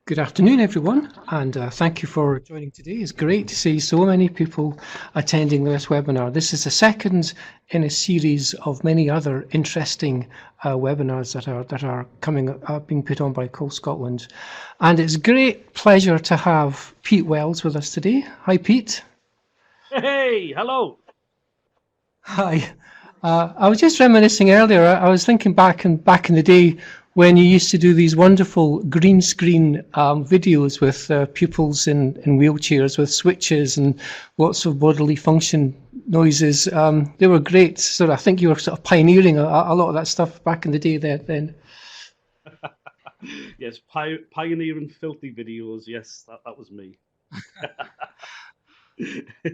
Good afternoon, everyone, and thank you for joining today. It's great to see so many people attending this webinar. This is the second in a series of many other interesting webinars that are coming being put on by Cole Scotland. And it's a great pleasure to have Pete Wells with us today. Hi, Pete. Hey, hello. Hi. I was just reminiscing earlier. I was thinking back in the day when you used to do these wonderful green screen videos with pupils in wheelchairs with switches and lots of bodily function noises. They were great. So I think you were sort of pioneering a lot of that stuff back in the day then. Yes, pioneering filthy videos. Yes, that was me.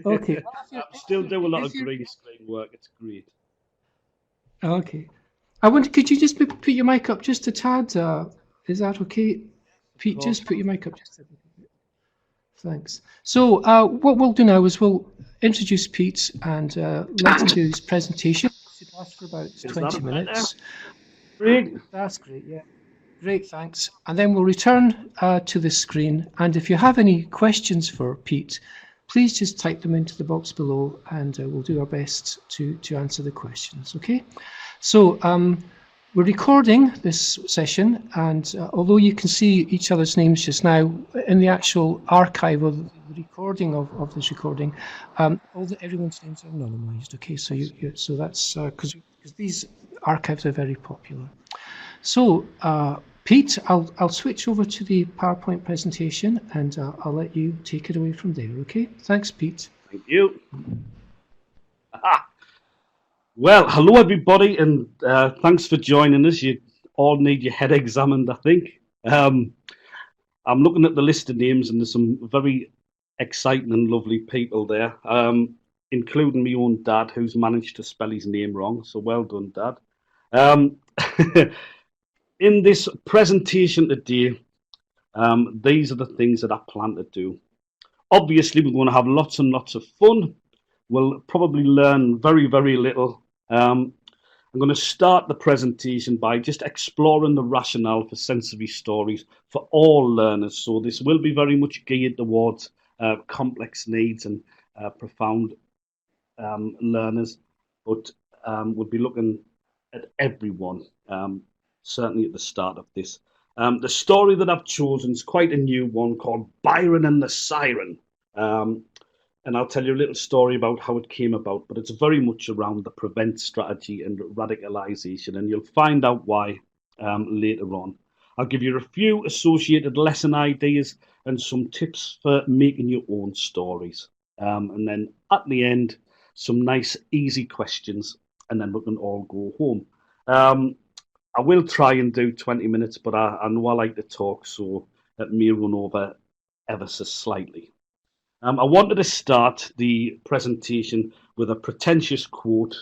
Okay. I still do a lot of green screen work. It's great. Okay. I wonder, could you just put your mic up just a tad? Is that okay? Pete, just put your mic up just a bit. Thanks. So what we'll do now is we'll introduce Pete and let him do his presentation. It should last for about 20 minutes. Great. That's great, yeah. Great, thanks. And then we'll return to the screen. And if you have any questions for Pete, please just type them into the box below and we'll do our best to answer the questions, okay? So we're recording this session, and although you can see each other's names just now, in the actual archive of the recording of this recording, everyone's names are anonymised, okay? So so that's because these archives are very popular. So Pete, I'll switch over to the PowerPoint presentation and I'll let you take it away from there, okay? Thanks, Pete. Thank you. Aha. Well, hello everybody, and thanks for joining us. You all need your head examined, I think. I'm looking at the list of names, and there's some very exciting and lovely people there, including my own dad, who's managed to spell his name wrong. So well done, Dad. In this presentation today, these are the things that I plan to do. Obviously, we're going to have lots and lots of fun. We'll probably learn very, very little. I'm going to start the presentation by just exploring the rationale for sensory stories for all learners. So this will be very much geared towards complex needs and profound learners, but we'll be looking at everyone, certainly at the start of this. The story that I've chosen is quite a new one called Byron the Siren. And I'll tell you a little story about how it came about, but it's very much around the prevent strategy and radicalization, and you'll find out why later on. I'll give you a few associated lesson ideas and some tips for making your own stories. And then at the end, some nice, easy questions, and then we can all go home. I will try and do 20 minutes, but I know I like to talk, so it may run over ever so slightly. I wanted to start the presentation with a pretentious quote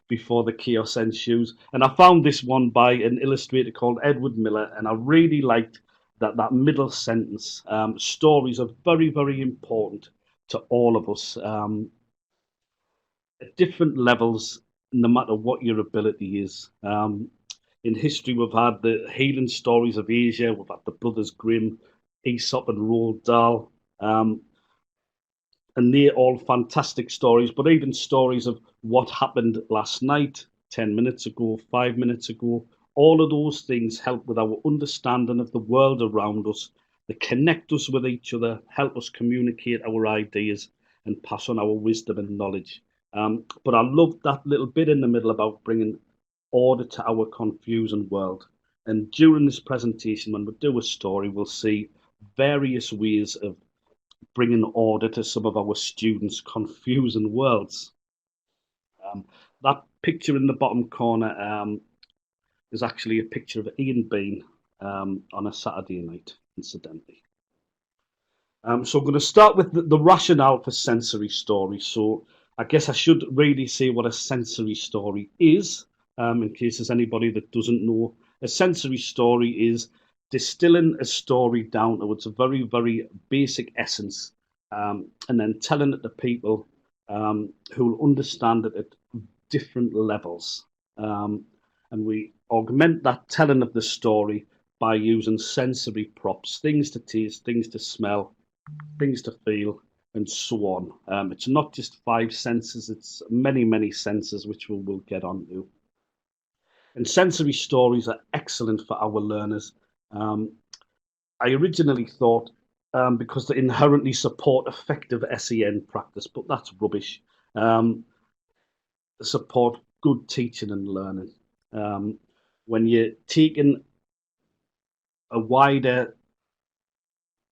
before the chaos ensues. And I found this one by an illustrator called Edward Miller, and I really liked that middle sentence. Stories are very, very important to all of us at different levels, no matter what your ability is. In history, we've had the healing stories of Asia, we've had the Brothers Grimm, Aesop and Roald Dahl. And they're all fantastic stories, but even stories of what happened last night, 10 minutes ago, 5 minutes ago, all of those things help with our understanding of the world around us. They connect us with each other, help us communicate our ideas and pass on our wisdom and knowledge. But I love that little bit in the middle about bringing order to our confusing world. And during this presentation, when we do a story, we'll see various ways of bringing order to some of our students' confusing worlds. That picture in the bottom corner is actually a picture of Ian Bean on a Saturday night, incidentally. So I'm going to start with the rationale for sensory stories. So I guess I should really say what a sensory story is, in case there's anybody that doesn't know. A sensory story is distilling a story down to its very, very basic essence, and then telling it to people who will understand it at different levels. And we augment that telling of the story by using sensory props, things to taste, things to smell, things to feel, and so on. It's not just 5 senses, it's many, many senses, which we'll get onto. And sensory stories are excellent for our learners. I originally thought because they inherently support effective SEN practice, but that's rubbish. They support good teaching and learning. When you're taking a wider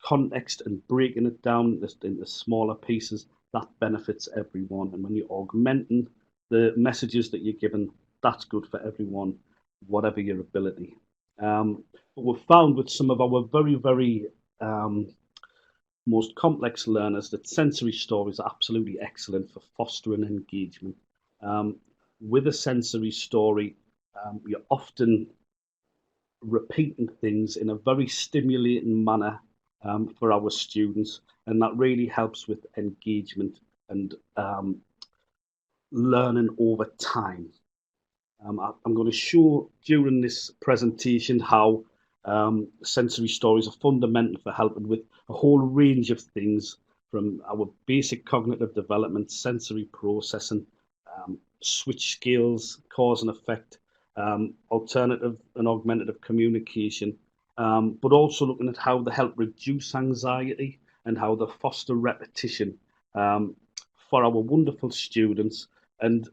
context and breaking it down into smaller pieces, that benefits everyone. And when you're augmenting the messages that you're given, that's good for everyone, whatever your ability. But we've found with some of our very, very most complex learners that sensory stories are absolutely excellent for fostering engagement. With a sensory story, you're often repeating things in a very stimulating manner for our students, and that really helps with engagement and learning over time. I'm going to show during this presentation how sensory stories are fundamental for helping with a whole range of things, from our basic cognitive development, sensory processing, switch skills, cause and effect, alternative and augmentative communication, but also looking at how they help reduce anxiety and how they foster repetition for our wonderful students, and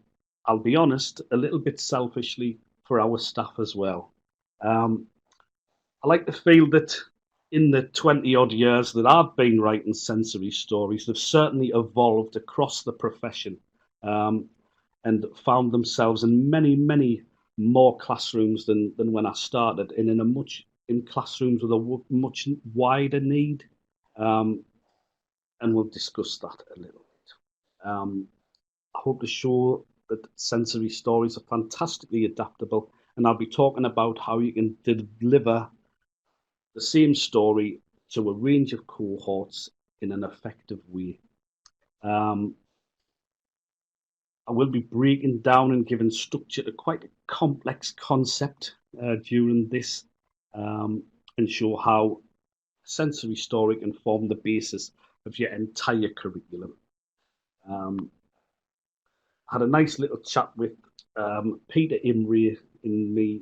I'll be honest, a little bit selfishly, for our staff as well. I like to feel that in the 20 odd years that I've been writing sensory stories, they've certainly evolved across the profession and found themselves in many, many more classrooms than when I started, and in classrooms with a much wider need. And we'll discuss that a little bit. I hope to show that sensory stories are fantastically adaptable, and I'll be talking about how you can deliver the same story to a range of cohorts in an effective way. I will be breaking down and giving structure to quite a complex concept during this, and show how a sensory story can form the basis of your entire curriculum. I had a nice little chat with Peter Imrie in the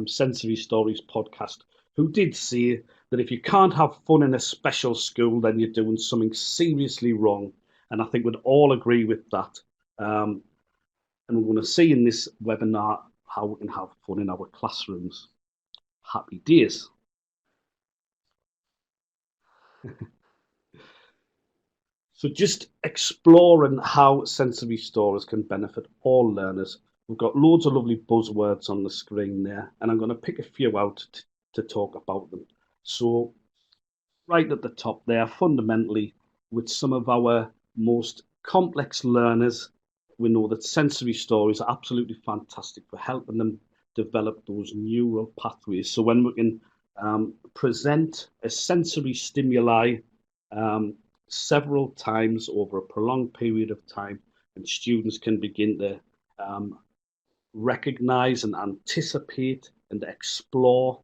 Sensory Stories podcast, who did say that if you can't have fun in a special school, then you're doing something seriously wrong. And I think we'd all agree with that. And we're going to see in this webinar how we can have fun in our classrooms. Happy days. So just exploring how sensory stories can benefit all learners. We've got loads of lovely buzzwords on the screen there, and I'm going to pick a few out to talk about them. So right at the top there, fundamentally, with some of our most complex learners, we know that sensory stories are absolutely fantastic for helping them develop those neural pathways. So when we can present a sensory stimuli several times over a prolonged period of time, and students can begin to recognize and anticipate and explore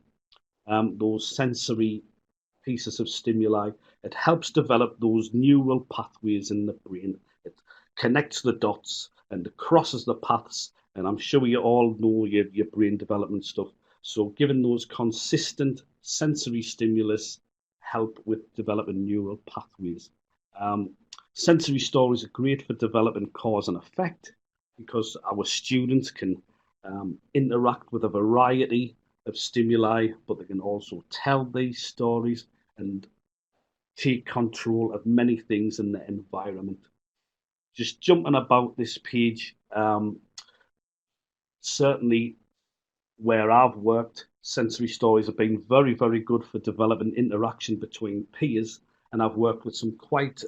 those sensory pieces of stimuli. It helps develop those neural pathways in the brain. It connects the dots and it crosses the paths. And I'm sure you all know your brain development stuff. So giving those consistent sensory stimulus help with developing neural pathways. Sensory stories are great for developing cause and effect, because our students can interact with a variety of stimuli, but they can also tell these stories and take control of many things in the environment. Just jumping about this page, certainly where I've worked, sensory stories have been very, very good for developing interaction between peers, and I've worked with some quite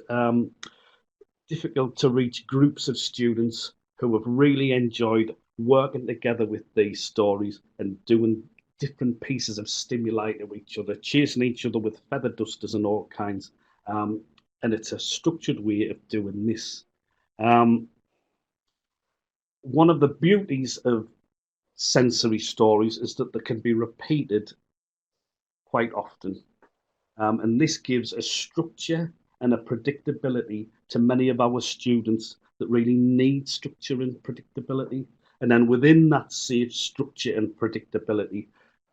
difficult to reach groups of students who have really enjoyed working together with these stories and doing different pieces of stimuli to each other, chasing each other with feather dusters and all kinds. And it's a structured way of doing this. One of the beauties of sensory stories is that they can be repeated quite often. And this gives a structure and a predictability to many of our students that really need structure and predictability. And then within that safe structure and predictability,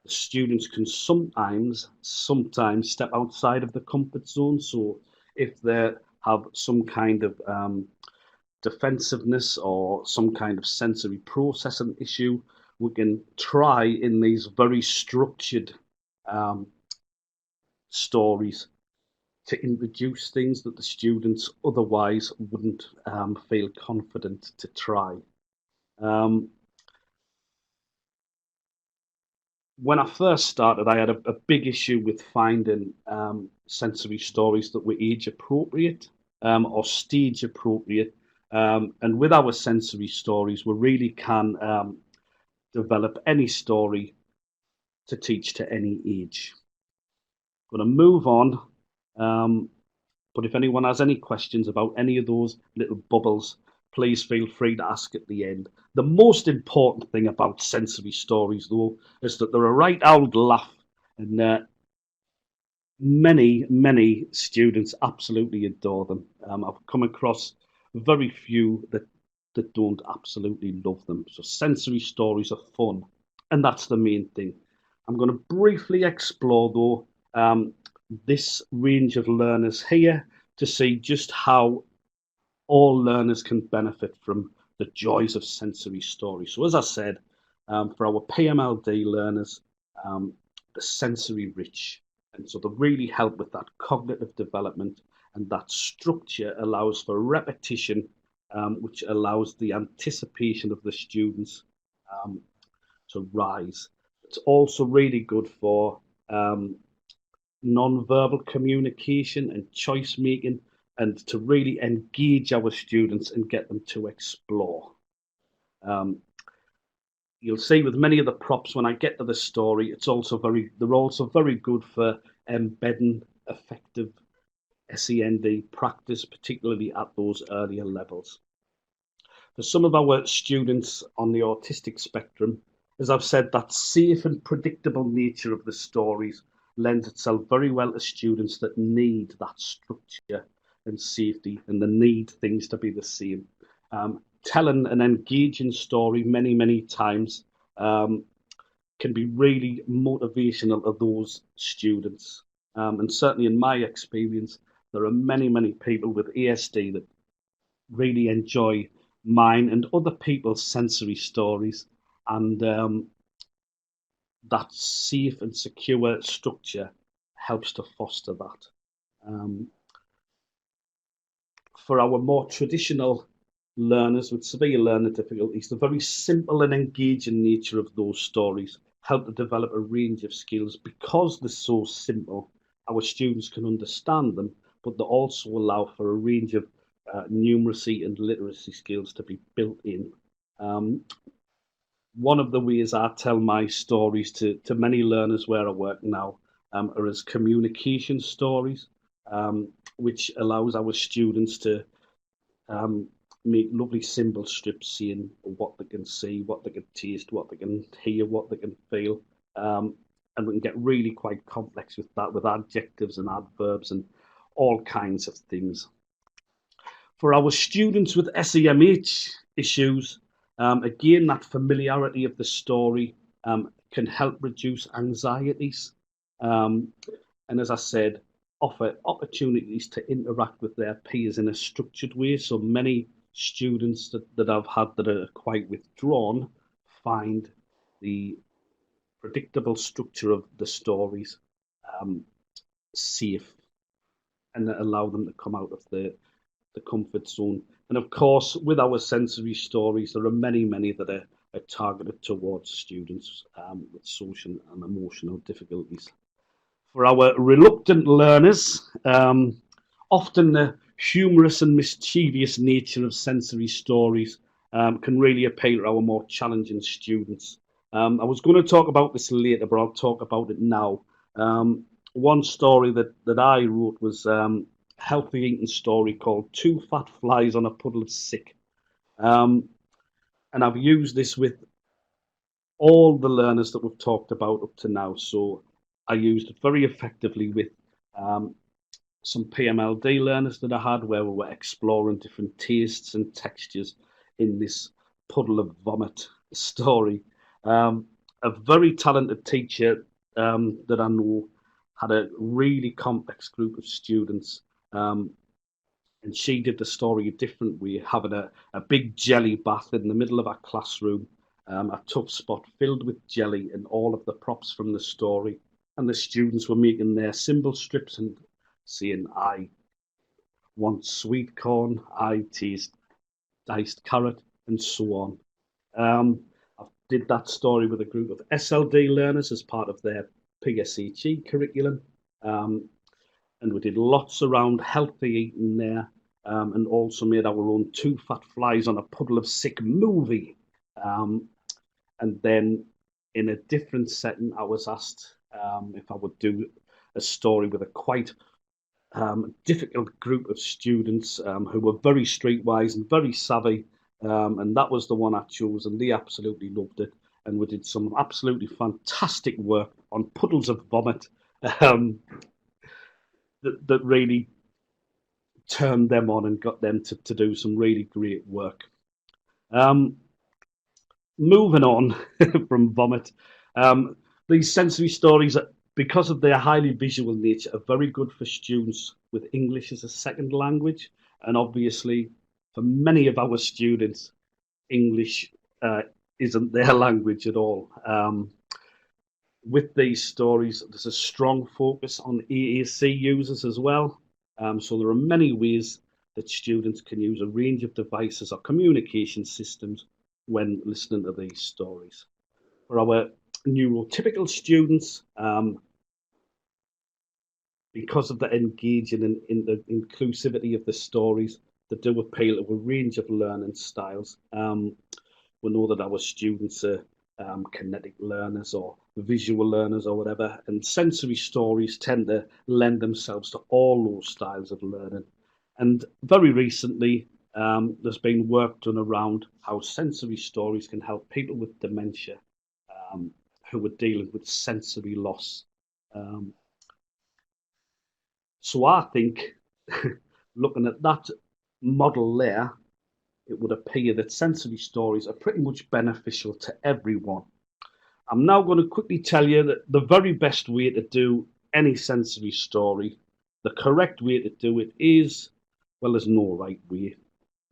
the students can sometimes step outside of the comfort zone. So if they have some kind of defensiveness or some kind of sensory processing issue, we can try in these very structured stories to introduce things that the students otherwise wouldn't feel confident to try. When I first started, I had a big issue with finding sensory stories that were age appropriate or stage appropriate. And with our sensory stories, we really can develop any story to teach to any age. I'm going to move on. But if anyone has any questions about any of those little bubbles, please feel free to ask at the end. The most important thing about sensory stories, though, is that they're a right old laugh, and many students absolutely adore them. I've come across very few that don't absolutely love them. So sensory stories are fun, and that's the main thing. I'm going to briefly explore, though, this range of learners here to see just how all learners can benefit from the joys of sensory stories. So as I said, for our PMLD learners, the sensory rich. And so they really help with that cognitive development, and that structure allows for repetition, which allows the anticipation of the students to rise. It's also really good for non-verbal communication and choice making, and to really engage our students and get them to explore. You'll see with many of the props, when I get to the story, they're also very good for embedding effective SEND practice, particularly at those earlier levels. For some of our students on the autistic spectrum, as I've said, that safe and predictable nature of the stories lends itself very well to students that need that structure and safety, and they need things to be the same. Telling an engaging story many times can be really motivational to those students. And certainly in my experience, there are many people with ASD that really enjoy mine and other people's sensory stories, and that safe and secure structure helps to foster that. For our more traditional learners with severe learning difficulties, the very simple and engaging nature of those stories help to develop a range of skills. Because they're so simple, our students can understand them, but they also allow for a range of numeracy and literacy skills to be built in. One of the ways I tell my stories to many learners where I work now are as communication stories, which allows our students to make lovely symbol strips saying what they can see, what they can taste, what they can hear, what they can feel. And we can get really quite complex with that, with adjectives and adverbs and all kinds of things. For our students with SEMH issues, again, that familiarity of the story can help reduce anxieties. And as I said, offer opportunities to interact with their peers in a structured way. So many students that I've had that are quite withdrawn find the predictable structure of the stories safe, and allow them to come out of the comfort zone. And of course, with our sensory stories, there are many that are targeted towards students with social and emotional difficulties. For our reluctant learners, often the humorous and mischievous nature of sensory stories can really appeal to our more challenging students. I was going to talk about this later, but I'll talk about it now. One story that I wrote was a healthy eating story called Two Fat Flies on a Puddle of Sick. And I've used this with all the learners that we've talked about up to now. So I used it very effectively with some PMLD learners that I had, where we were exploring different tastes and textures in this puddle of vomit story. A very talented teacher that I know had a really complex group of students, and she did the story a different way, having a big jelly bath in the middle of our classroom, a tough spot filled with jelly and all of the props from the story. And the students were making their symbol strips and saying, I want sweet corn, I taste diced carrot, and so on. I did that story with a group of SLD learners as part of their PSHE curriculum. And we did lots around healthy eating there, and also made our own two fat flies on a puddle of sick movie. And then in a different setting, I was asked if I would do a story with a quite difficult group of students who were very streetwise and very savvy. And that was the one I chose, and they absolutely loved it. And we did some absolutely fantastic work on puddles of vomit that really turned them on and got them to do some really great work. Moving on from vomit, these sensory stories, because of their highly visual nature, are very good for students with English as a second language. And obviously, for many of our students, English isn't their language at all. With these stories, there's a strong focus on AAC users as well. So there are many ways that students can use a range of devices or communication systems when listening to these stories. For our neurotypical students, because of the engaging and in the inclusivity of the stories, that do appeal to a range of learning styles. We know that our students are kinetic learners or visual learners or whatever, and sensory stories tend to lend themselves to all those styles of learning. And very recently, there's been work done around how sensory stories can help people with dementia who are dealing with sensory loss. So I think, looking at that model there, it would appear that sensory stories are pretty much beneficial to everyone. I'm now going to quickly tell you that the very best way to do any sensory story, the correct way to do it is, well, there's no right way.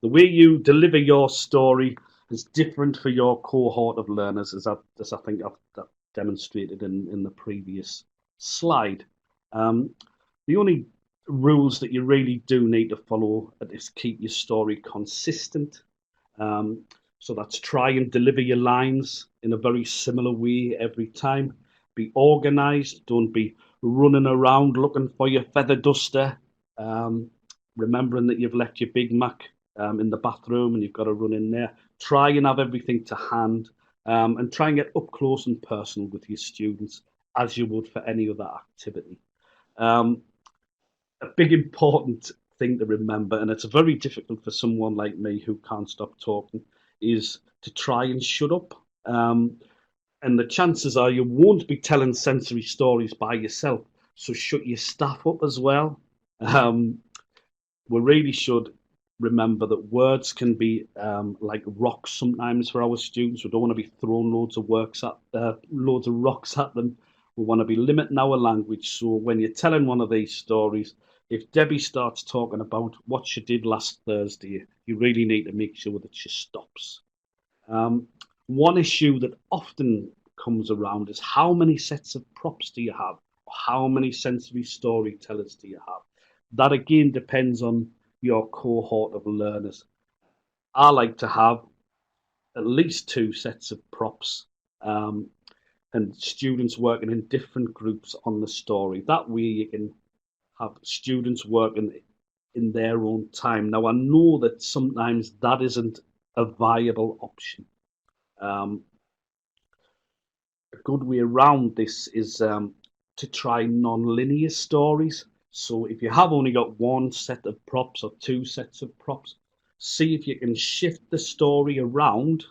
The way you deliver your story is different for your cohort of learners, as I think I've demonstrated in the previous slide. The only rules that you really do need to follow is keep your story consistent. So that's try and deliver your lines in a very similar way every time. Be organized. Don't be running around looking for your feather duster, remembering that you've left your Big Mac in the bathroom and you've got to run in there. Try and have everything to hand, and try and get up close and personal with your students as you would for any other activity. A big important thing to remember, and it's very difficult for someone like me who can't stop talking, is to try and shut up. And the chances are you won't be telling sensory stories by yourself, so shut your staff up as well. We really should remember that words can be like rocks sometimes for our students. We don't want to be throwing loads of rocks at them. We want to be limiting our language. So when you're telling one of these stories, if Debbie starts talking about what she did last Thursday, you really need to make sure that she stops. One issue that often comes around is how many sets of props do you have? Or how many sensory storytellers do you have? That again depends on your cohort of learners. I like to have at least 2 sets of props, and students working in different groups on the story. That way you can have students working in their own time. Now, I know that sometimes that isn't a viable option. A good way around this is to try nonlinear stories. So if you have only got 1 set of props or 2 sets of props, see if you can shift the story around,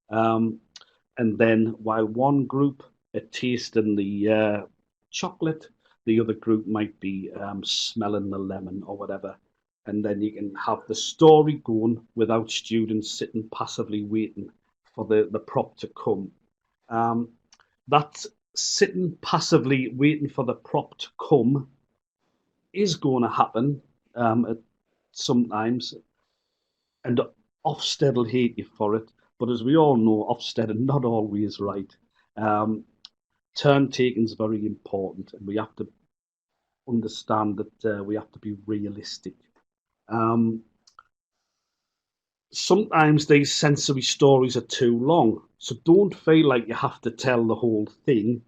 and then while one group are tasting the chocolate. The other group might be smelling the lemon or whatever. And then you can have the story going without students sitting passively waiting for the prop to come. That sitting passively waiting for the prop to come is going to happen sometimes, and Ofsted will hate you for it. But as we all know, Ofsted are not always right. Turn taking is very important, and we have to understand that we have to be realistic. Sometimes these sensory stories are too long, so don't feel like you have to tell the whole thing.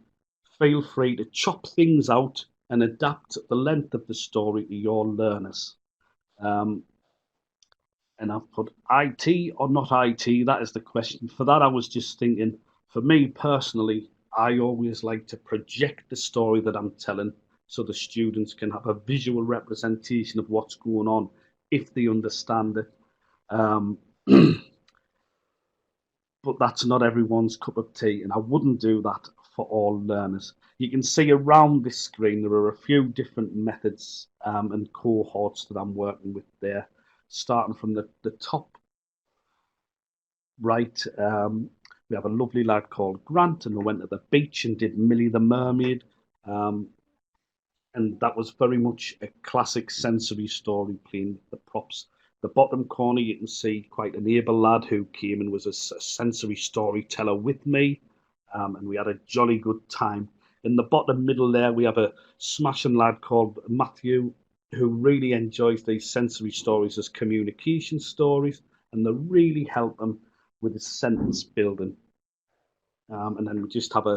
Feel free to chop things out and adapt the length of the story to your learners. And I've put IT or not IT, that is the question. For that, I was just thinking, for me personally, I always like to project the story that I'm telling so the students can have a visual representation of what's going on if they understand it. But that's not everyone's cup of tea, and I wouldn't do that for all learners. You can see around this screen there are a few different methods and cohorts that I'm working with there. Starting from the top right, we have a lovely lad called Grant, and we went to the beach and did Millie the Mermaid. And that was very much a classic sensory story, playing the props. The bottom corner, you can see quite an able lad who came and was a sensory storyteller with me, and we had a jolly good time. In the bottom middle there, we have a smashing lad called Matthew, who really enjoys these sensory stories as communication stories, and they really help him with his sentence building. And then we just have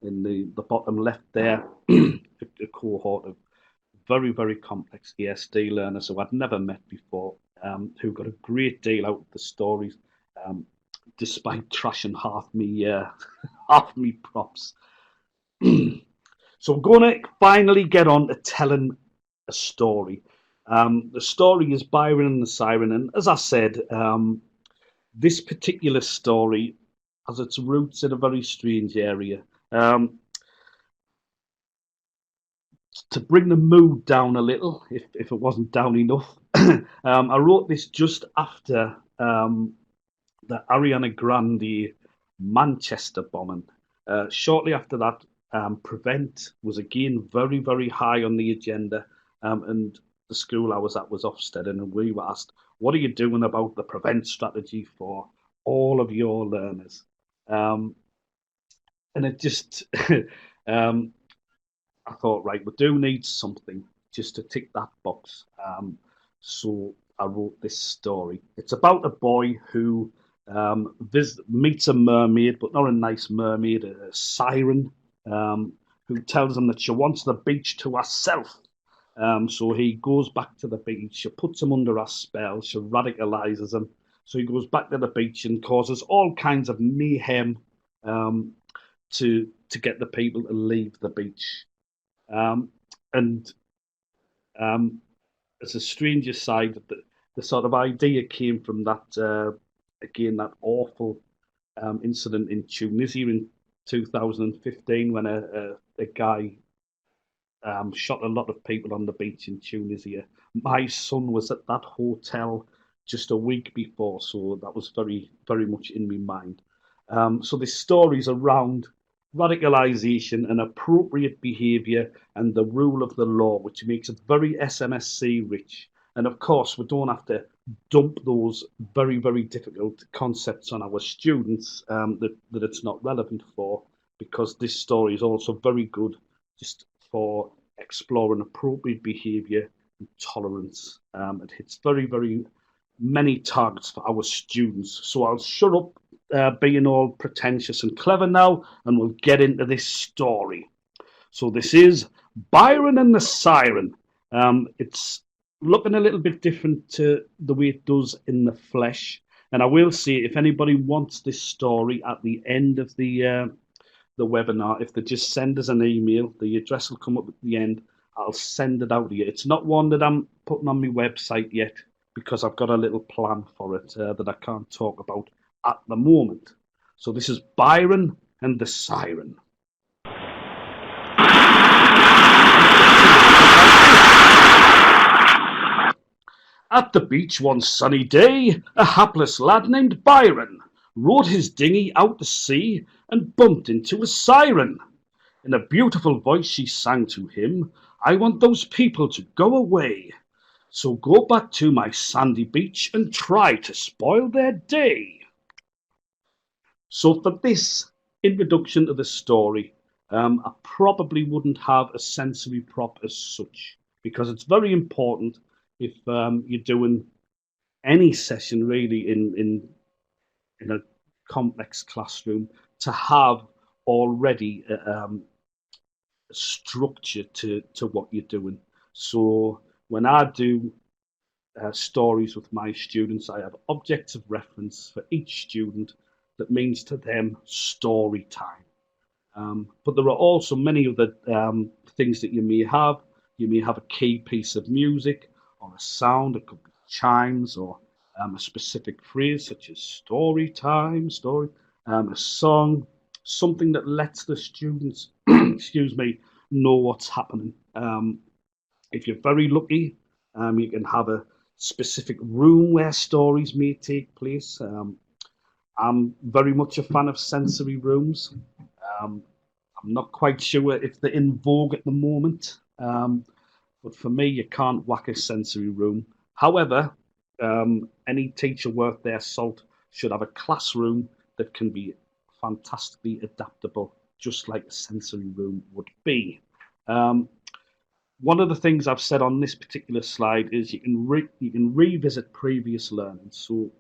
in the bottom left there, a cohort of very, very complex ESD learners who I'd never met before, who got a great deal out of the stories, despite trashing half me props. So we're going to finally get on to telling a story. The story is Byron the Siren, and as I said, this particular story has its roots in a very strange area. To bring the mood down a little, if it wasn't down enough, I wrote this just after the Ariana Grande Manchester bombing. Shortly after that, Prevent was again very, very high on the agenda, and the school I was at was Ofsted, and we were asked, what are you doing about the Prevent strategy for all of your learners? And it just... I thought, right, we do need something just to tick that box. So I wrote this story. It's about a boy who meets a mermaid, but not a nice mermaid, a siren, who tells him that she wants the beach to herself. So he goes back to the beach. She puts him under a spell. She radicalizes him. So he goes back to the beach and causes all kinds of mayhem to get the people to leave the beach. And as a strange aside, the sort of idea came from that, again, that awful incident in Tunisia in 2015 when a guy shot a lot of people on the beach in Tunisia. My son was at that hotel just a week before, so that was very, very much in my mind. So this story is around radicalization and appropriate behavior and the rule of the law, which makes it very SMSC rich. And of course, we don't have to dump those very, very difficult concepts on our students that it's not relevant for, because this story is also very good just for exploring appropriate behavior and tolerance. It hits very, very many targets for our students. So I'll shut up being all pretentious and clever now, and we'll get into this story. So this is Byron and the Siren. It's looking a little bit different to the way it does in the flesh. And I will say, if anybody wants this story at the end of the webinar, if they just send us an email, the address will come up at the end. I'll send it out to you. It's not one that I'm putting on my website yet, because I've got a little plan for it that I can't talk about at the moment. So this is Byron and the Siren. At the beach one sunny day, a hapless lad named Byron rowed his dinghy out to sea and bumped into a siren. In a beautiful voice she sang to him, "I want those people to go away. So go back to my sandy beach and try to spoil their day." So for this introduction to the story, I probably wouldn't have a sensory prop as such, because it's very important if you're doing any session really in a complex classroom to have already a structure to what you're doing. So when I do stories with my students, I have objects of reference for each student that means to them story time. But there are also many other things that you may have. You may have a key piece of music or a sound. It could be chimes or a specific phrase such as story time, a song, something that lets the students, excuse me, know what's happening. If you're very lucky, you can have a specific room where stories may take place. I'm very much a fan of sensory rooms. Um, I'm not quite sure if they're in vogue at the moment, but for me, you can't whack a sensory room. However, any teacher worth their salt should have a classroom that can be fantastically adaptable, just like a sensory room would be. Um, One of the things I've said on this particular slide is you can revisit previous learning. So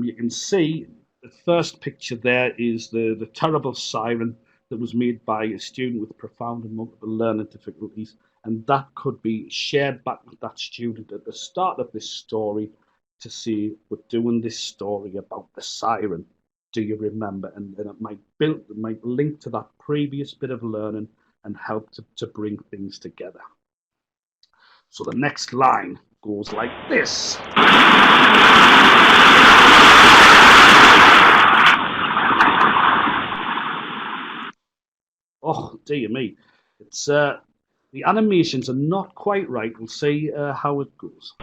you can see the first picture there is the terrible siren that was made by a student with profound and multiple learning difficulties. And that could be shared back with that student at the start of this story to see, we're doing this story about the siren. Do you remember? And it might link to that previous bit of learning and help to bring things together. So the next line goes like this. Oh, dear me. It's the animations are not quite right. We'll see how it goes.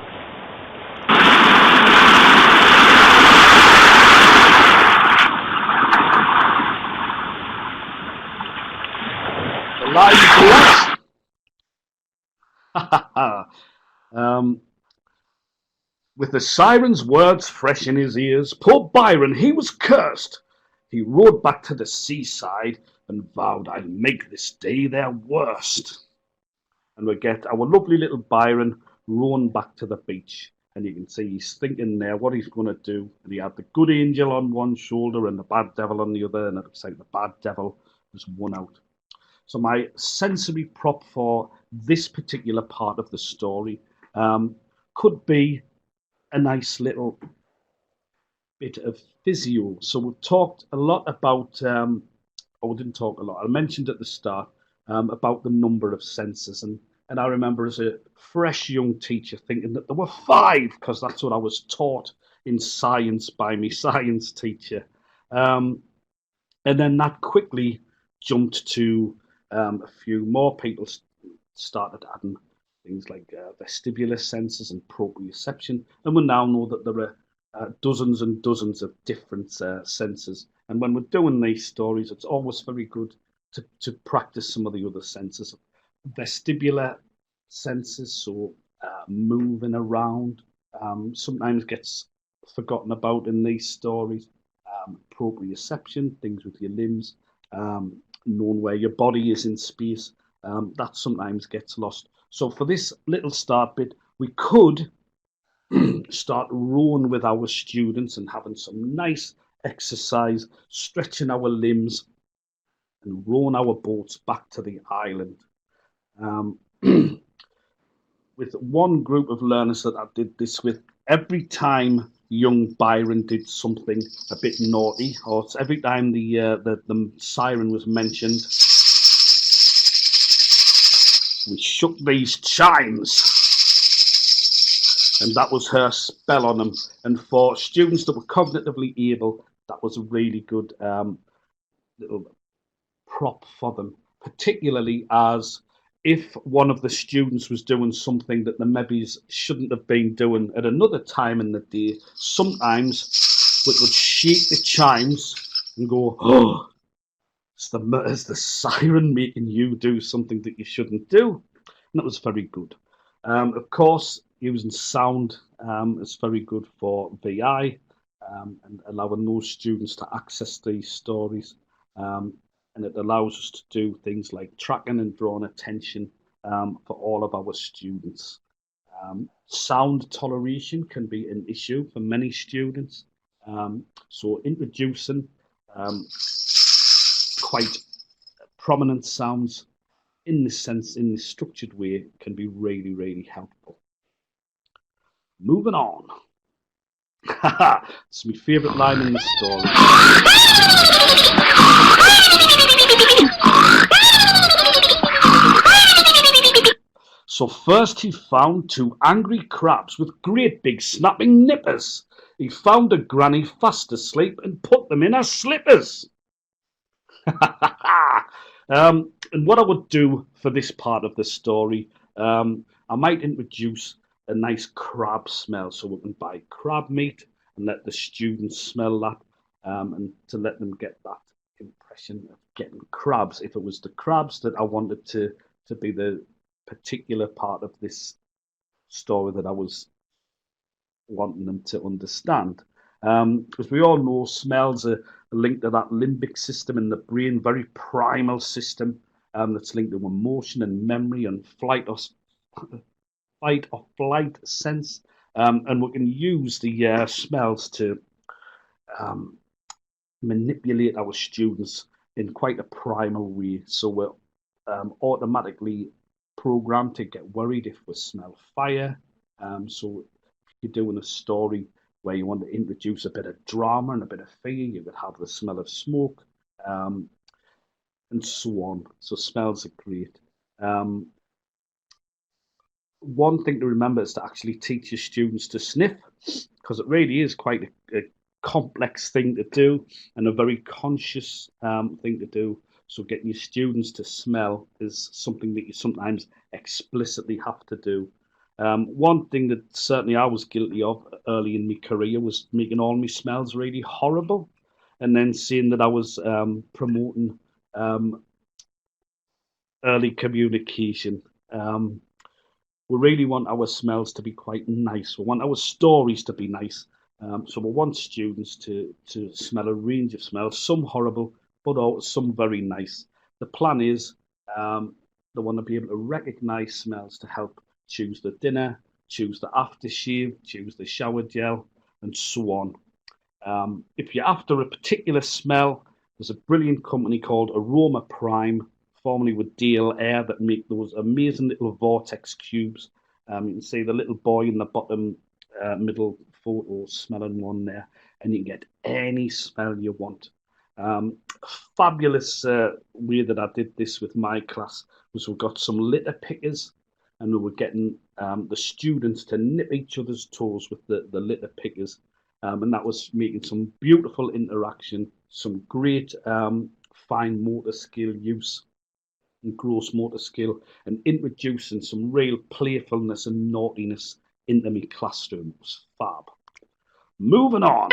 The line goes. With the siren's words fresh in his ears, poor Byron, he was cursed. He rode back to the seaside and vowed, "I'll make this day their worst." And we get our lovely little Byron rowing back to the beach. And you can see he's thinking there what he's going to do. And he had the good angel on one shoulder and the bad devil on the other. And it looks like the bad devil has won out. So my sensory prop for this particular part of the story could be a nice little bit of physio. So we've talked a lot about, we didn't talk a lot, I mentioned at the start about the number of senses. And I remember as a fresh young teacher thinking that there were 5, because that's what I was taught in science by my science teacher. And then that quickly jumped to a few more. People started adding things like vestibular senses and proprioception, and we now know that there are dozens and dozens of different senses. And when we're doing these stories, it's always very good to practice some of the other senses. Vestibular senses, so moving around, sometimes gets forgotten about in these stories. Proprioception, things with your limbs, knowing where your body is in space, that sometimes gets lost. So for this little start bit, we could start rowing with our students and having some nice exercise, stretching our limbs and rowing our boats back to the island. With one group of learners that I did this with, every time young Byron did something a bit naughty, or every time the siren was mentioned, we shook these chimes, and that was her spell on them. And for students that were cognitively able, that was a really good little prop for them, particularly as if one of the students was doing something that the maybe shouldn't have been doing at another time in the day, sometimes we would shake the chimes and go, oh, it's the siren making you do something that you shouldn't do. And that was very good. Of course, using sound is very good for VI and allowing those students to access these stories. And it allows us to do things like tracking and drawing attention for all of our students. Sound toleration can be an issue for many students. So introducing quite prominent sounds in this sense, in this structured way, can be really, really helpful. Moving on. It's my favourite line in the story. So first he found two angry crabs with great big snapping nippers. He found a granny fast asleep and put them in her slippers. And what I would do for this part of the story, I might introduce a nice crab smell, so we can buy crab meat and let the students smell that, and to let them get that impression of getting crabs. If it was the crabs that I wanted to be the particular part of this story that I was wanting them to understand. As we all know, smells are linked to that limbic system in the brain, very primal system that's linked to emotion and memory and fight or flight sense. And we can use the smells to manipulate our students in quite a primal way. So we're automatically programmed to get worried if we smell fire. So if you're doing a story where you want to introduce a bit of drama and a bit of fear, you could have the smell of smoke, and so on. So smells are great. One thing to remember is to actually teach your students to sniff, because it really is quite a complex thing to do and a very conscious thing to do. So getting your students to smell is something that you sometimes explicitly have to do. One thing that certainly I was guilty of early in my career was making all my smells really horrible, and then seeing that I was promoting early communication. We really want our smells to be quite nice. We want our stories to be nice. So we want students to smell a range of smells, some horrible, but also some very nice. The plan is they want to be able to recognize smells to help choose the dinner, choose the aftershave, choose the shower gel, and so on. If you're after a particular smell, there's a brilliant company called Aroma Prime, formerly with DL Air, that make those amazing little vortex cubes. You can see the little boy in the bottom middle photo smelling one there, and you can get any smell you want. Fabulous way that I did this with my class was we got some litter pickers, and we were getting the students to nip each other's toes with the litter pickers, and that was making some beautiful interaction, some great fine motor skill use and gross motor skill, and introducing some real playfulness and naughtiness into my classroom. It was fab. Moving on.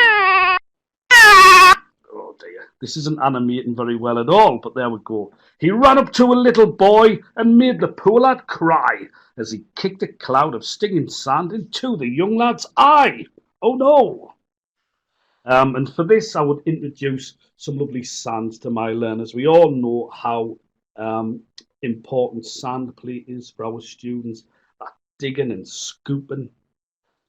Oh dear, this isn't animating very well at all, but there we go. He ran up to a little boy and made the poor lad cry as he kicked a cloud of stinging sand into the young lad's eye. Oh no! And for this, I would introduce some lovely sand to my learners. We all know how important sand play is for our students. That digging and scooping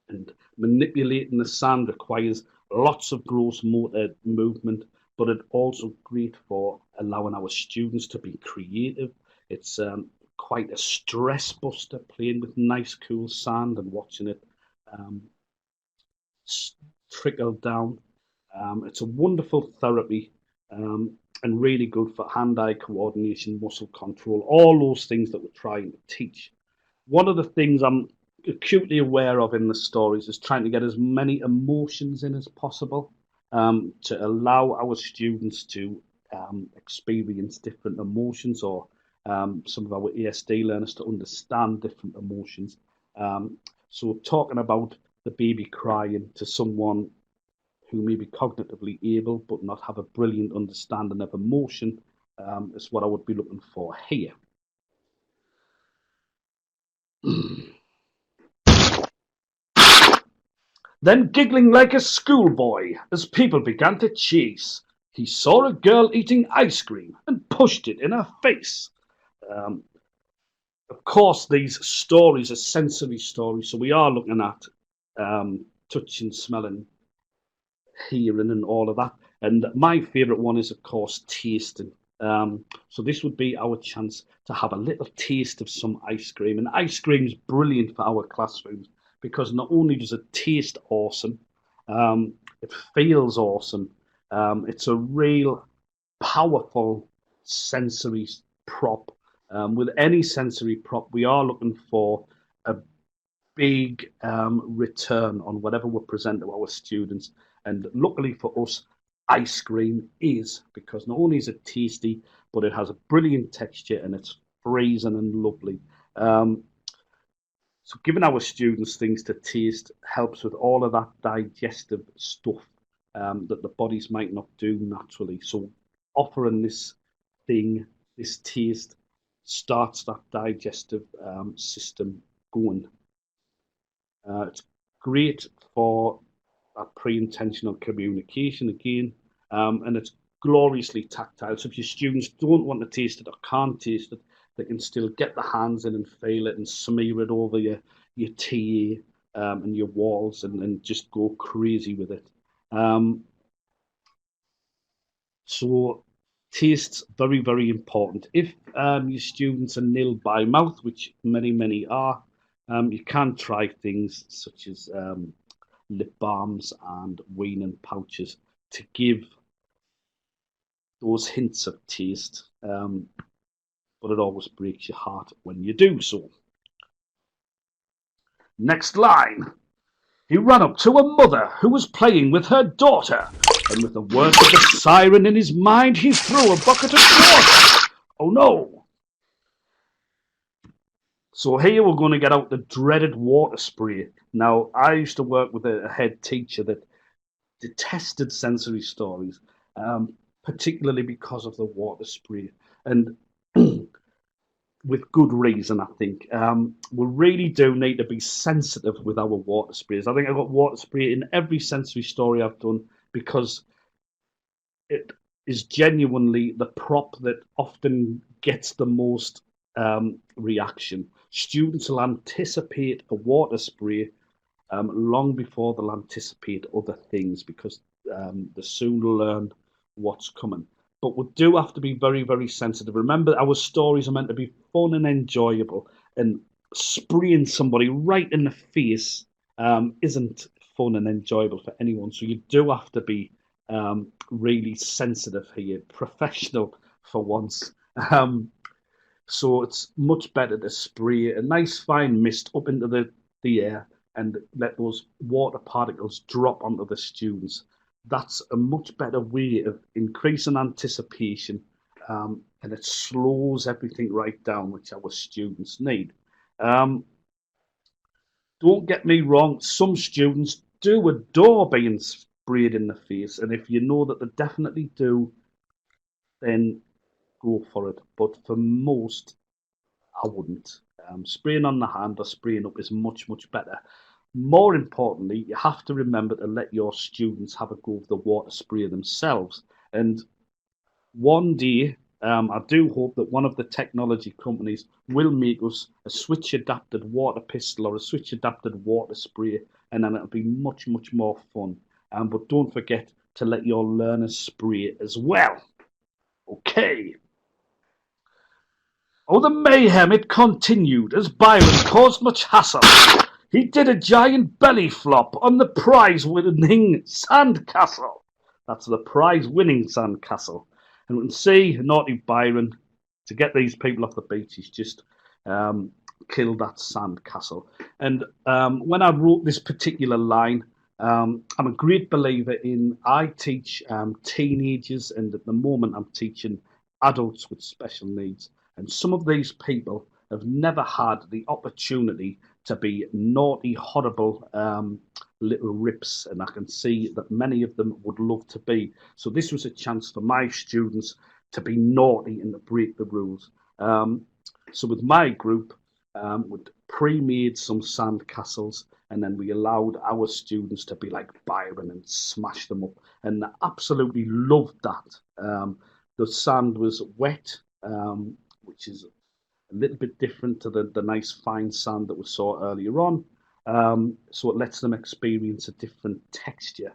and manipulating the sand requires lots of gross motor movement, but it's also great for allowing our students to be creative. It's quite a stress buster, playing with nice cool sand and watching it trickle down. It's a wonderful therapy, and really good for hand-eye coordination, muscle control, all those things that we're trying to teach. One of the things I'm acutely aware of in the stories is trying to get as many emotions in as possible, to allow our students to experience different emotions or some of our ASD learners to understand different emotions. So talking about the baby crying to someone who may be cognitively able but not have a brilliant understanding of emotion is what I would be looking for here. Then, giggling like a schoolboy as people began to chase, he saw a girl eating ice cream and pushed it in her face. Of course, these stories are sensory stories, so we are looking at touching, smelling, hearing, and all of that. And my favourite one is, of course, tasting. So this would be our chance to have a little taste of some ice cream. And ice cream is brilliant for our classrooms because not only does it taste awesome, it feels awesome. It's a real powerful sensory prop. With any sensory prop, we are looking for a big return on whatever we present to our students. And luckily for us, ice cream is, because not only is it tasty, but it has a brilliant texture and it's freezing and lovely. So giving our students things to taste helps with all of that digestive stuff that the bodies might not do naturally. So offering this thing, this taste, starts that digestive system going. It's great for that pre-intentional communication again, and it's gloriously tactile. So if your students don't want to taste it or can't taste it, they can still get their hands in and feel it and smear it over your TA and your walls and just go crazy with it. So taste's very, very important. If your students are nil by mouth, which many are, you can try things such as lip balms and weaning pouches to give those hints of taste, but it always breaks your heart when you do so. Next line. He ran up to a mother who was playing with her daughter, and with the words of the siren in his mind, he threw a bucket of water. Oh no! So here we're going to get out the dreaded water spray. Now, I used to work with a head teacher that detested sensory stories, particularly because of the water spray. And with good reason, I think. We really do need to be sensitive with our water sprays. I think I've got water spray in every sensory story I've done because it is genuinely the prop that often gets the most reaction. Students will anticipate a water spray long before they'll anticipate other things because they soon learn what's coming. But we do have to be very, very sensitive. Remember, our stories are meant to be fun and enjoyable, and spraying somebody right in the face isn't fun and enjoyable for anyone. So you do have to be really sensitive here, professional for once. So it's much better to spray a nice fine mist up into the air and let those water particles drop onto the students. That's a much better way of increasing anticipation, and it slows everything right down, which our students need. Don't get me wrong, some students do adore being sprayed in the face, and if you know that they definitely do, then go for it. But for most, I wouldn't. Spraying on the hand or spraying up is much better. More importantly, you have to remember to let your students have a go of the water spray themselves. And one day, I do hope that one of the technology companies will make us a switch-adapted water pistol or a switch-adapted water spray, and then it'll be much more fun. But don't forget to let your learners spray as well. Okay. Oh, the mayhem, it continued as Byron caused much hassle. He did a giant belly flop on the prize-winning sandcastle. That's the prize-winning sandcastle. And we can see naughty Byron, to get these people off the beach, he's just killed that sandcastle. And when I wrote this particular line, I'm a great believer in, I teach teenagers, and at the moment I'm teaching adults with special needs. And some of these people have never had the opportunity to be naughty, horrible little rips, and I can see that many of them would love to be. So this was a chance for my students to be naughty and to break the rules. So with my group, we'd pre-made some sand castles, and then we allowed our students to be like Byron and smash them up, and they absolutely loved that. The sand was wet, which is a little bit different to the nice fine sand that we saw earlier on. So it lets them experience a different texture.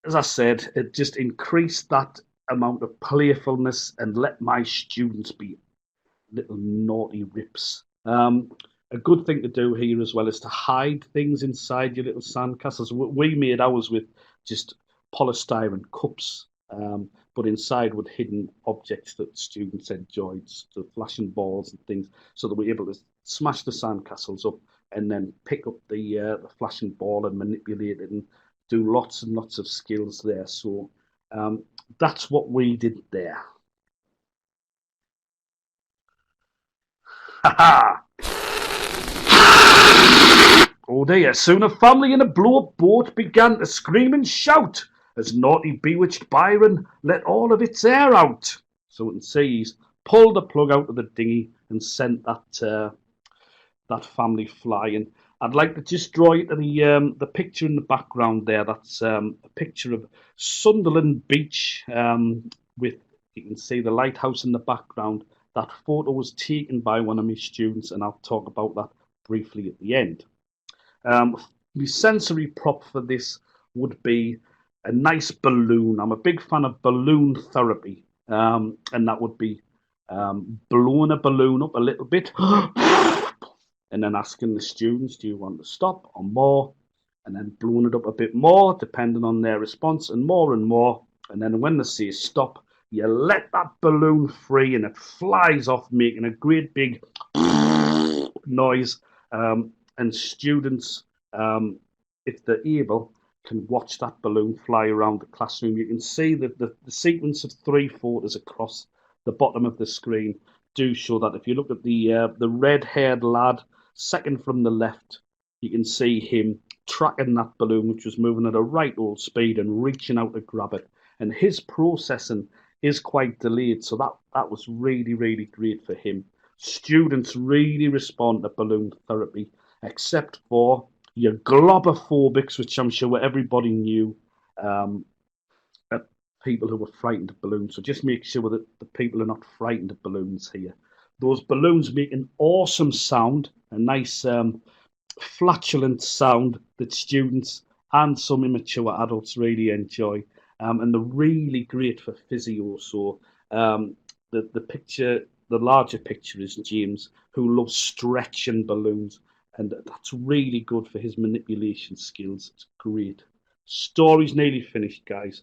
As I said, it just increased that amount of playfulness and let my students be little naughty rips. A good thing to do here as well is to hide things inside your little sandcastles. We made ours with just polystyrene cups, but inside with hidden objects that students enjoyed, so flashing balls and things, so that we're able to smash the sandcastles up and then pick up the flashing ball and manipulate it and do lots and lots of skills there. So that's what we did there. Ha ha! Oh dear, soon a family in a blow-up boat began to scream and shout as naughty bewitched Byron let all of its air out. So we can see he's pulled the plug out of the dinghy and sent that family flying. I'd like to just draw you to the picture in the background there. That's a picture of Sunderland Beach with, you can see the lighthouse in the background. That photo was taken by one of my students, and I'll talk about that briefly at the end. The sensory prop for this would be a nice balloon. I'm a big fan of balloon therapy, and that would be blowing a balloon up a little bit and then asking the students, do you want to stop or more? And then blowing it up a bit more, depending on their response, and more. And then when they say stop, you let that balloon free and it flies off, making a great big noise. And students, if they're able, can watch that balloon fly around the classroom. You can see that the sequence of 3 photos across the bottom of the screen do show that. If you look at the red-haired lad, second from the left, you can see him tracking that balloon, which was moving at a right old speed and reaching out to grab it. And his processing is quite delayed, so that was really, really great for him. Students really respond to balloon therapy, except for your globophobics, which I'm sure everybody knew, people who were frightened of balloons. So just make sure that the people are not frightened of balloons here. Those balloons make an awesome sound, a nice flatulent sound that students and some immature adults really enjoy. And they're really great for physio. So the picture, the larger picture is James, who loves stretching balloons, and that's really good for his manipulation skills. It's great. Story's nearly finished, guys.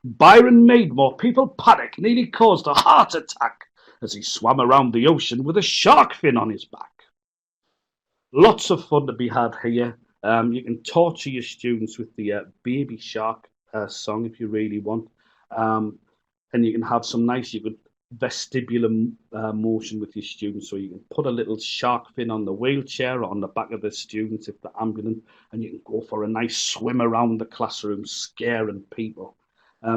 Byron made more people panic, nearly caused a heart attack as he swam around the ocean with a shark fin on his back. Lots of fun to be had here. You can torture your students with the Baby Shark song if you really want. And you can have some nice, vestibular motion with your students. So you can put a little shark fin on the wheelchair or on the back of the students if they're ambulant, and you can go for a nice swim around the classroom, scaring people.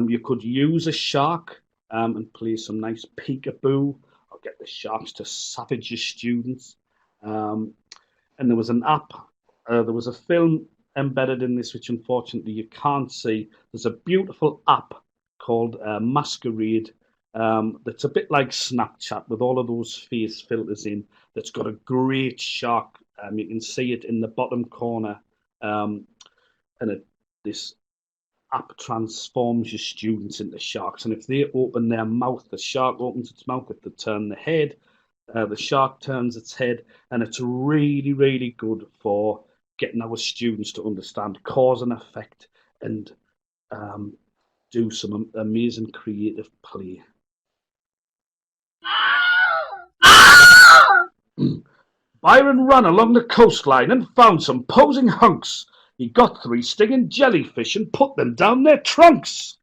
You could use a shark and play some nice peekaboo, or get the sharks to savage your students. And there was an app, there was a film embedded in this, which unfortunately you can't see. There's a beautiful app called Masquerade that's a bit like Snapchat with all of those face filters in, that's got a great shark. You can see it in the bottom corner, and this app transforms your students into sharks. And if they open their mouth, the shark opens its mouth. If they turn the head, the shark turns its head. And it's really, really good for getting our students to understand cause and effect and do some amazing creative play. Byron ran along the coastline and found some posing hunks He got 3 stinging jellyfish and put them down their trunks.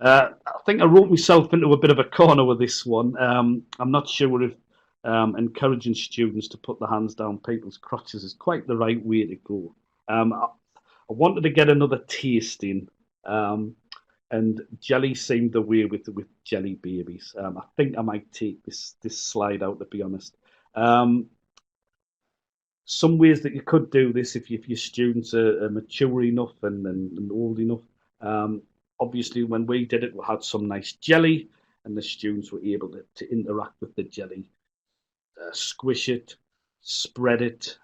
I think I wrote myself into a bit of a corner with this one. I'm not sure if encouraging students to put their hands down people's crotches is quite the right way to go. I wanted to get another taste in, and jelly seemed the way with jelly babies. I think I might take this slide out, to be honest. Some ways that you could do this if your students are mature enough and old enough. Obviously, when we did it, we had some nice jelly, and the students were able to interact with the jelly, squish it, spread it,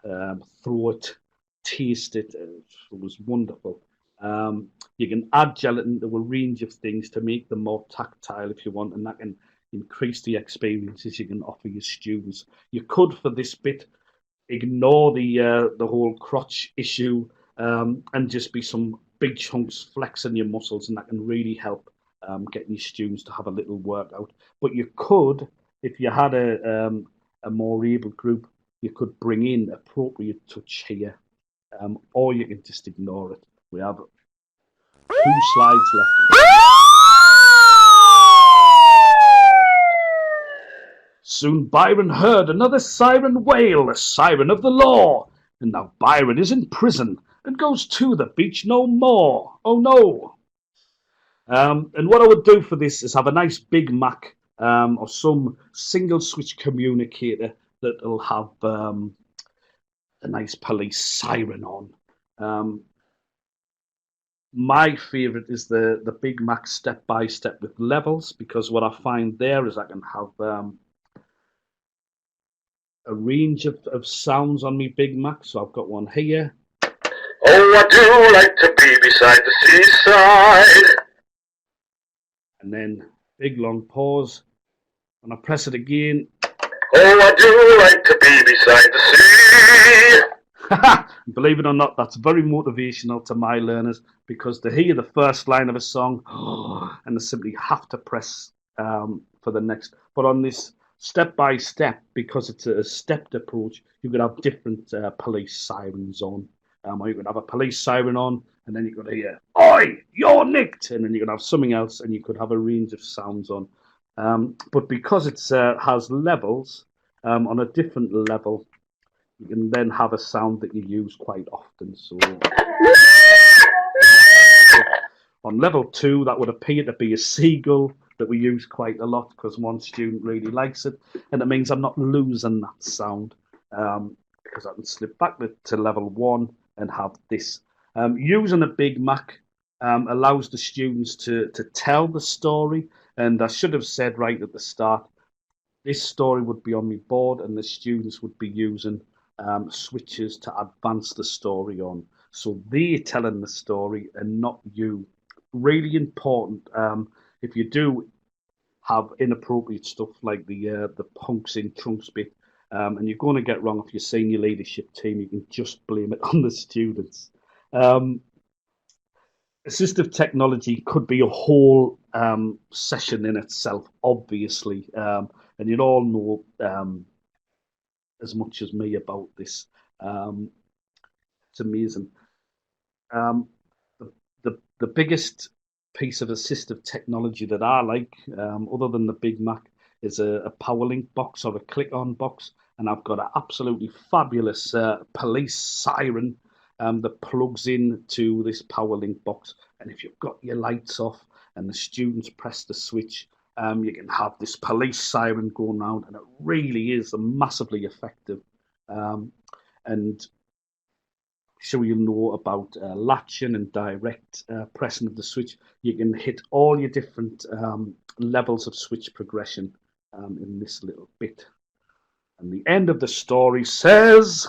throw it, taste it. It was wonderful. You can add gelatin to a range of things to make them more tactile if you want, and that can increase the experiences you can offer your students. You could, for this bit, ignore the whole crotch issue and just be some big chunks flexing your muscles, and that can really help getting your students to have a little workout. But you could, if you had a more able group, you could bring in appropriate touch here, or you can just ignore it. We have 2 slides left. Soon Byron heard another siren wail, the siren of the law. And now Byron is in prison and goes to the beach no more. Oh no. And what I would do for this is have a nice Big Mac or some single switch communicator that will have a nice police siren on. My favourite is the Big Mac step by step with levels, because what I find there is I can have a range of sounds on me Big Mac. So I've got one here. Oh, I do like to be beside the seaside. And then big long pause. And I press it again. Oh, I do like to be beside the sea. Believe it or not, that's very motivational to my learners, because they hear the first line of a song and they simply have to press for the next. But on this step by step, because it's a stepped approach, you could have different police sirens on. Or you could have a police siren on, and then you could hear, "Oi, you're nicked!" And then you could have something else, and you could have a range of sounds on. But because it has levels, on a different level, you can then have a sound that you use quite often. So on level 2, that would appear to be a seagull that we use quite a lot because one student really likes it, and it means I'm not losing that sound, because I can slip back to level 1 and have this. Using a Big Mac allows the students to tell the story, and I should have said right at the start, this story would be on my board and the students would be using switches to advance the story on. So they're telling the story and not you. Really important. If you do have inappropriate stuff like the punks in trunks bit, and you're going to get wrong if you're senior leadership team, you can just blame it on the students. Assistive technology could be a whole session in itself, obviously, and you all know as much as me about this. It's amazing. The biggest piece of assistive technology that I like, other than the Big Mac, is a PowerLink box or a click-on box, and I've got an absolutely fabulous police siren that plugs in to this PowerLink box. And if you've got your lights off and the students press the switch, you can have this police siren going around, and it really is massively effective. And so you know about latching and direct pressing of the switch. You can hit all your different levels of switch progression in this little bit. And the end of the story says,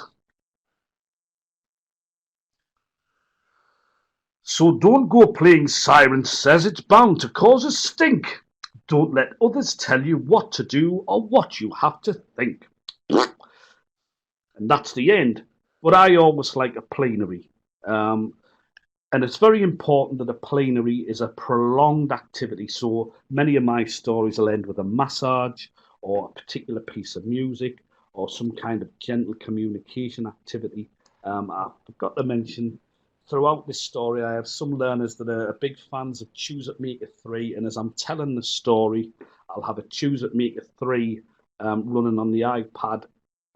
"So don't go playing siren, says it's bound to cause a stink. Don't let others tell you what to do or what you have to think." And that's the end. But I always like a plenary. And it's very important that a plenary is a prolonged activity. So many of my stories will end with a massage or a particular piece of music or some kind of gentle communication activity. I forgot to mention throughout this story, I have some learners that are big fans of Choose It Make It 3, and as I'm telling the story, I'll have a Choose It Make It 3 running on the iPad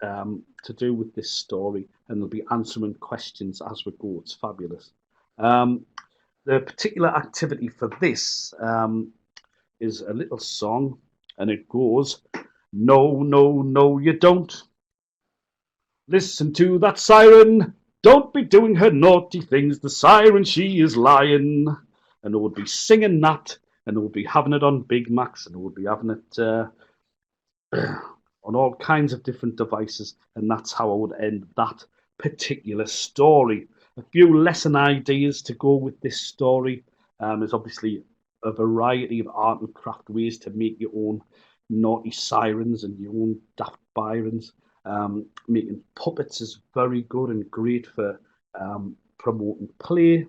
to do with this story, and they'll be answering questions as we go. It's fabulous. The particular activity for this is a little song, and it goes, "No, no, no, you don't. Listen to that siren. Don't be doing her naughty things. The siren, she is lying." And it would be singing that, and it would be having it on Big Macs, and it would be having it on all kinds of different devices. And that's how I would end that particular story. A few lesson ideas to go with this story. There's obviously a variety of art and craft ways to make your own naughty sirens and your own daft Byrons. Making puppets is very good and great for promoting play.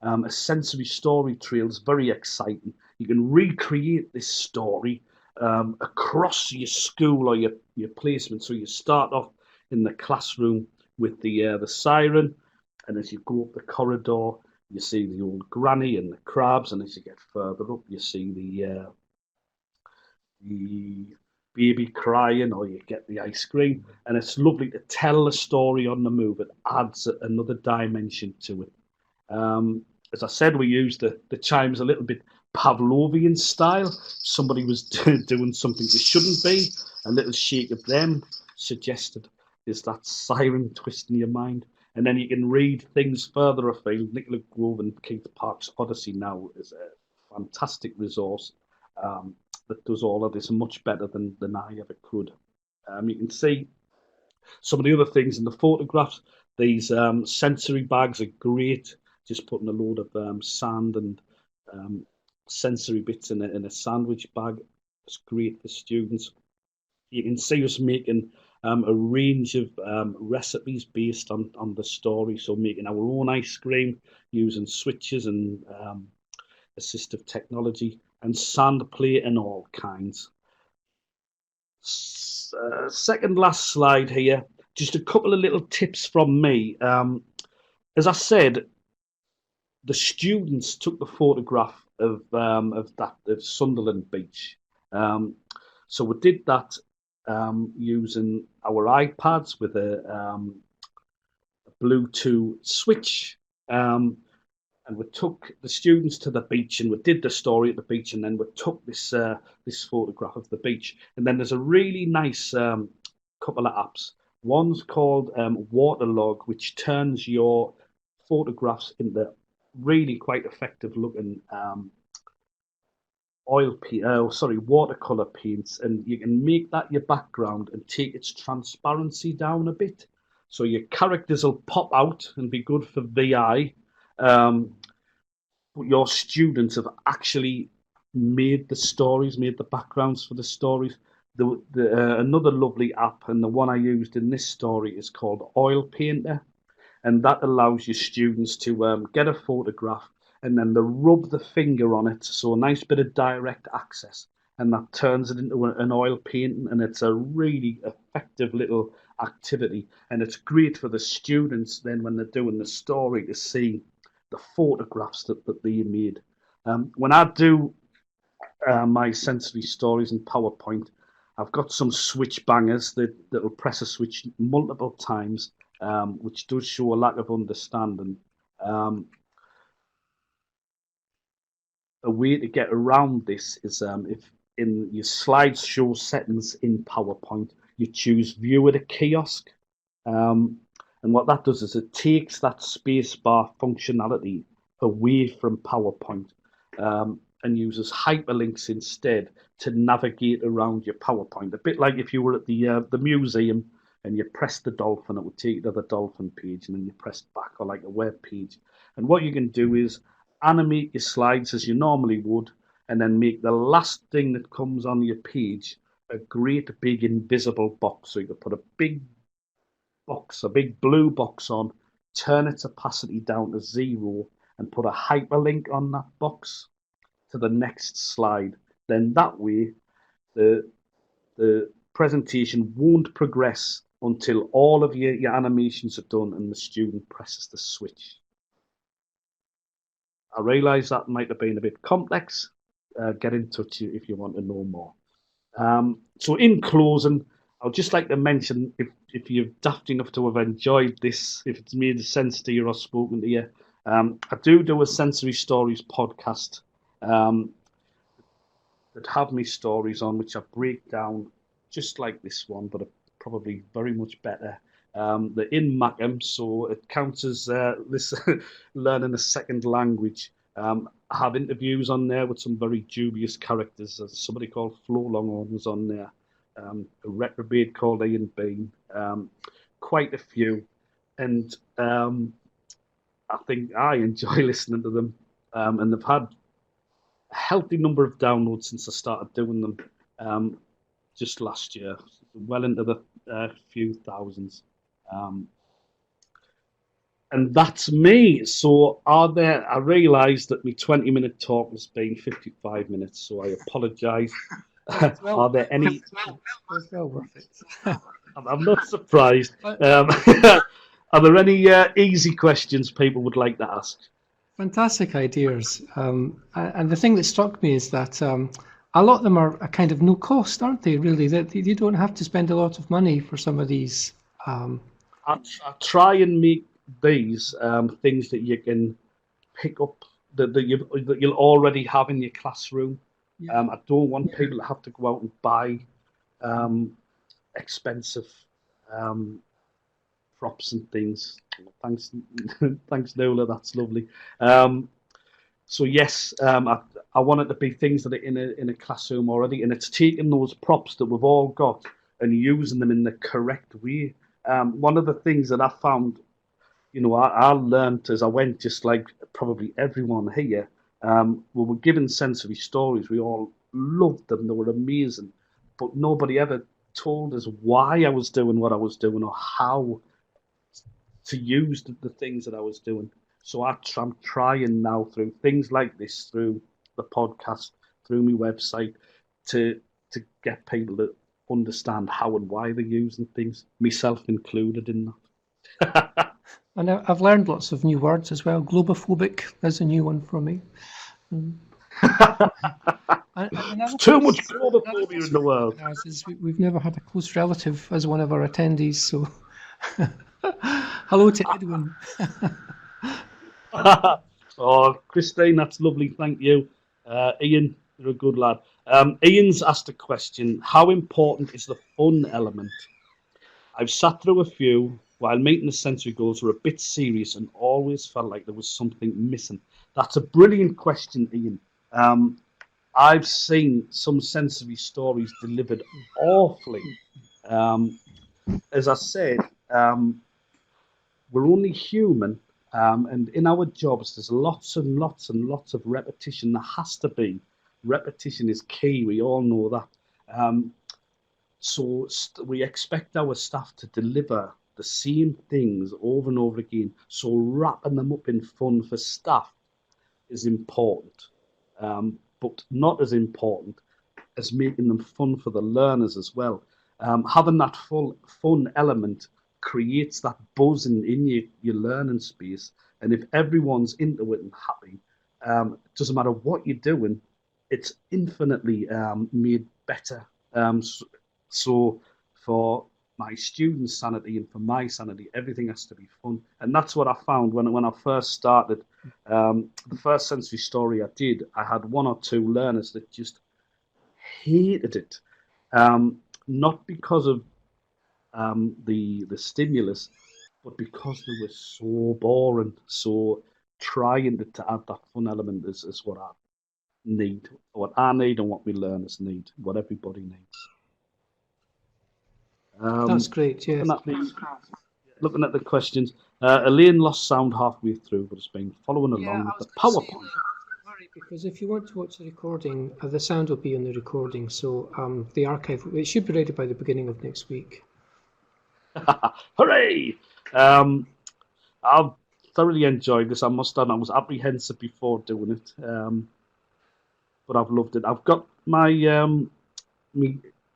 A sensory story trail is very exciting. You can recreate this story across your school or your placement. So you start off in the classroom with the siren, and as you go up the corridor, you see the old granny and the crabs, and as you get further up, you see the baby crying, or you get the ice cream. And it's lovely to tell the story on the move. It adds another dimension to it. As I said, we used the chimes a little bit Pavlovian style. Somebody was doing something they shouldn't be, a little shake of them suggested is that siren twist in your mind. And then you can read things further afield. Nicola Grove and Keith Park's Odyssey now is a fantastic resource that does all of this much better than I ever could. You can see some of the other things in the photographs. These sensory bags are great. Just putting a load of sand and sensory bits in a sandwich bag. It's great for students. You can see us making a range of recipes based on the story. So making our own ice cream using switches and assistive technology, and sand play and all kinds. Second last slide here, just a couple of little tips from me. As I said, the students took the photograph of Sunderland Beach. So we did that using our iPads with a Bluetooth switch. And we took the students to the beach, and we did the story at the beach, and then we took this photograph of the beach. And then there's a really nice couple of apps. One's called Waterlog, which turns your photographs into really quite effective looking watercolor paints, and you can make that your background and take its transparency down a bit, so your characters will pop out and be good for VI. But your students have actually made the stories, made the backgrounds for the stories. Another lovely app, and the one I used in this story, is called Oil Painter, and that allows your students to get a photograph and then they rub the finger on it, so a nice bit of direct access, and that turns it into an oil painting, and it's a really effective little activity, and it's great for the students then when they're doing the story to see the photographs that they made. When I do my sensory stories in PowerPoint, I've got some switch bangers that will press a switch multiple times, which does show a lack of understanding. A way to get around this is if in your slideshow settings in PowerPoint, you choose View at a Kiosk. And what that does is it takes that spacebar functionality away from PowerPoint and uses hyperlinks instead to navigate around your PowerPoint. A bit like if you were at the museum and you pressed the dolphin, it would take you to the dolphin page, and then you press back, or like a web page. And what you can do is animate your slides as you normally would, and then make the last thing that comes on your page a great big invisible box. So you could put a big box, a big blue box on, turn its opacity down to 0, and put a hyperlink on that box to the next slide. Then that way, the presentation won't progress until all of your animations are done and the student presses the switch. I realise that might have been a bit complex. Get in touch if you want to know more. So in closing, I'd just like to mention, if you're daft enough to have enjoyed this, if it's made sense to you or spoken to you, I do a Sensory Stories podcast that have me stories on, which I break down just like this one, but probably very much better. They're in Macam, so it counts as this learning a second language. I have interviews on there with some very dubious characters. Somebody called Flo Longhorn was on there. A reprobate called Ian Bean. Quite a few. And I think I enjoy listening to them. And they've had a healthy number of downloads since I started doing them just last year. Well into the few thousands. And that's me. So I realised that my 20-minute talk has been 55 minutes, so I apologise. Well, are there any... It's well worth it. I'm not surprised. Are there any easy questions people would like to ask? Fantastic ideas. And the thing that struck me is that a lot of them are a kind of no cost, aren't they, really? That you don't have to spend a lot of money for some of these. I try and make these things that you can pick up that you'll already have in your classroom. Yeah. I don't want people to have to go out and buy expensive props and things. Thanks, Nola. That's lovely. So yes, I want it to be things that are in a classroom already, and it's taking those props that we've all got and using them in the correct way. One of the things that I found, I learned as I went, just like probably everyone here, we were given sensory stories. We all loved them. They were amazing. But nobody ever told us why I was doing what I was doing or how to use the things that I was doing. So I'm trying now through things like this, through the podcast, through my website, to get people to understand how and why they're using things, myself included in that. And I've learned lots of new words as well. Globophobic is a new one for me. There's too much globophobia in the world. We've never had a close relative as one of our attendees, so hello to Edwin. Oh, Christine, that's lovely. Thank you. Ian, you're a good lad. Ian's asked a question. How important is the fun element? I've sat through a few while meeting the sensory goals were a bit serious and always felt like there was something missing. That's a brilliant question, Ian. I've seen some sensory stories delivered awfully. As I said, we're only human, and in our jobs there's lots and lots and lots of repetition. There has to be. Repetition is key, we all know that. So we expect our staff to deliver the same things over and over again. So wrapping them up in fun for staff is important, but not as important as making them fun for the learners as well. Having that fun element creates that buzz in your learning space. And if everyone's into it and happy, it doesn't matter what you're doing, it's infinitely made better. So for my students' sanity and for my sanity, everything has to be fun. And that's what I found when I first started. The first sensory story I did, I had one or two learners that just hated it. Not because of the stimulus, but because they were so boring. So trying to add that fun element is what I need, and what we learners need, what everybody needs. That's great, yes. Looking at the questions, Elaine lost sound halfway through, but has been following along with the PowerPoint. Don't worry, because if you want to watch the recording, the sound will be in the recording, so the archive, it should be ready by the beginning of next week. Hooray! I've thoroughly enjoyed this, I must add. I was apprehensive before doing it, but I've loved it. I've got my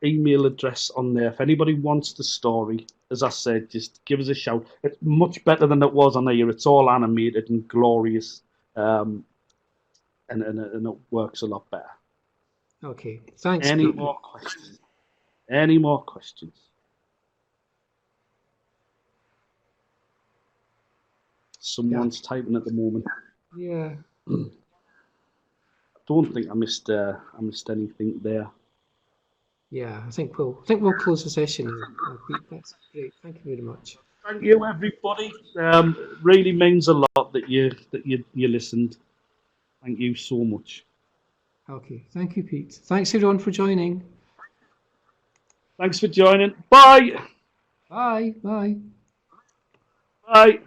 email address on there. If anybody wants the story, as I said, just give us a shout. It's much better than it was on here. It's all animated and glorious. and it works a lot better. Okay, thanks, Any Pete. more questions? Any more questions? Someone's typing at the moment. Yeah. I don't think I missed anything there. Yeah, I think we'll close the session here, Pete. That's great. Thank you very much. Thank you, everybody. Really means a lot that you listened. Thank you so much. Okay, thank you, Pete. Thanks everyone for joining. Thanks for joining. Bye. Bye. Bye. Bye.